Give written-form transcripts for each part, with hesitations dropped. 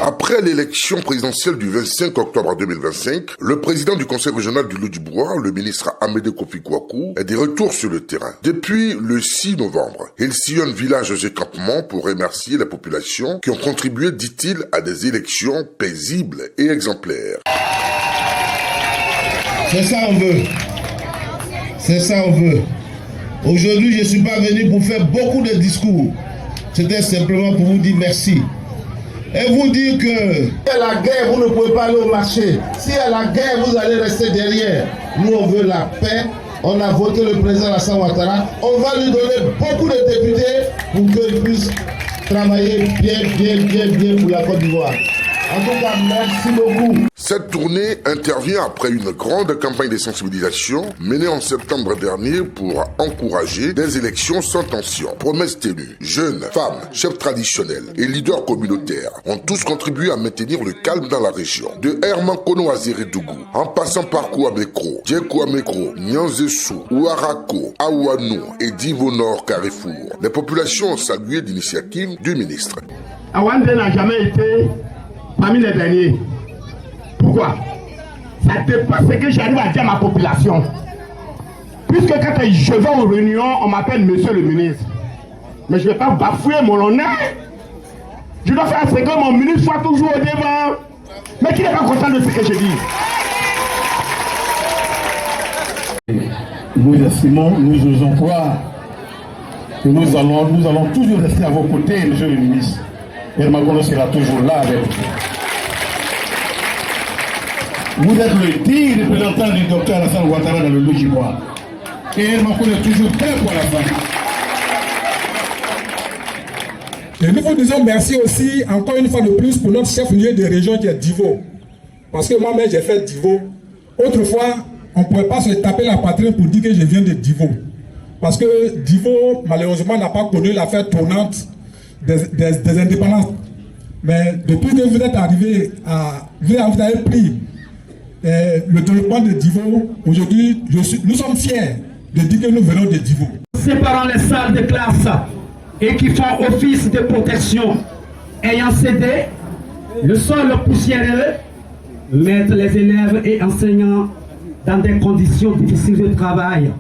Après l'élection présidentielle du 25 octobre 2025, le président du conseil régional du Lodjiboua, le ministre Amédée Kofi Kouakou, est de retour sur le terrain. Depuis le 6 novembre, il sillonne villages et campements pour remercier la population qui ont contribué, dit-il, à des élections paisibles et exemplaires. C'est ça on veut. C'est ça on veut. Aujourd'hui, je ne suis pas venu pour faire beaucoup de discours. C'était simplement pour vous dire merci. Et vous dire que si il y a la guerre, vous ne pouvez pas aller au marché. Si il y a la guerre, vous allez rester derrière. Nous, on veut la paix. On a voté le président Alassane Ouattara. On va lui donner beaucoup de députés pour qu'il puisse travailler bien pour la Côte d'Ivoire. En tout cas, merci beaucoup. Cette tournée intervient après une grande campagne de sensibilisation menée en septembre dernier pour encourager des élections sans tension. Promesses tenues, jeunes, femmes, chefs traditionnels et leaders communautaires ont tous contribué à maintenir le calme dans la région. De Hermankono à Zérédougou, en passant par Kouamekro, Djekouamekro, Nyanzessou, Ouarako, Aouanou et Divo Nord Carrefour, les populations ont salué l'initiative du ministre. Awande n'a jamais été parmi les derniers. Pourquoi? Ça dépasse ce que j'arrive à dire à ma population. Puisque quand je vais aux réunions, on m'appelle monsieur le ministre. Mais je ne vais pas bafouer mon honneur. Je dois faire ce que mon ministre soit toujours au devant. Mais qui n'est pas content de ce que je dis? Nous estimons, nous osons croire que nous allons toujours rester à vos côtés, monsieur le ministre. Hermankono sera toujours là avec vous. Vous êtes le digne représentant du docteur Alassane Ouattara dans le Lodjiboua. Et Hermankono est toujours prêt pour la fin. Et nous vous disons merci aussi, encore une fois de plus, pour notre chef-lieu de région qui est Divo. Parce que moi-même, j'ai fait Divo. Autrefois, on ne pouvait pas se taper la poitrine pour dire que je viens de Divo. Parce que Divo, malheureusement, n'a pas connu l'affaire tournante des indépendances. Mais depuis que vous êtes arrivé vous avez pris le développement de Divo, aujourd'hui, nous sommes fiers de dire que nous venons de Divo. Séparant les salles de classe et qui font office de protection, ayant cédé, le sol poussiéreux, mettre les élèves et enseignants dans des conditions difficiles de travail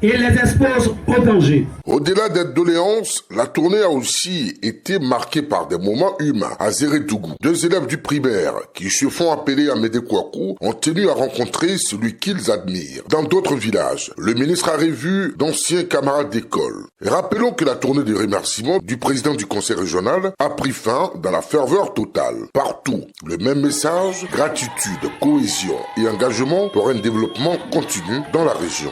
et les expose au danger. Au-delà des doléances, la tournée a aussi été marquée par des moments humains. À Zérédougou, 2 élèves du primaire qui se font appeler Amédée Kouakou ont tenu à rencontrer celui qu'ils admirent. Dans d'autres villages, le ministre a revu d'anciens camarades d'école. Rappelons que la tournée de remerciements du président du conseil régional a pris fin dans la ferveur totale. Partout, le même message, gratitude, cohésion et engagement pour un développement continu dans la région.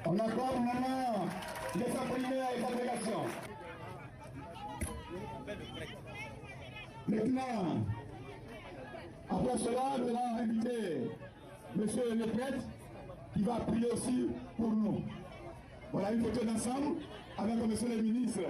On accorde au moment de s'imprimer à l'évaluation. Maintenant, après cela, nous allons inviter monsieur le prêtre qui va prier aussi pour nous. Voilà une photo d'ensemble avec monsieur le ministre.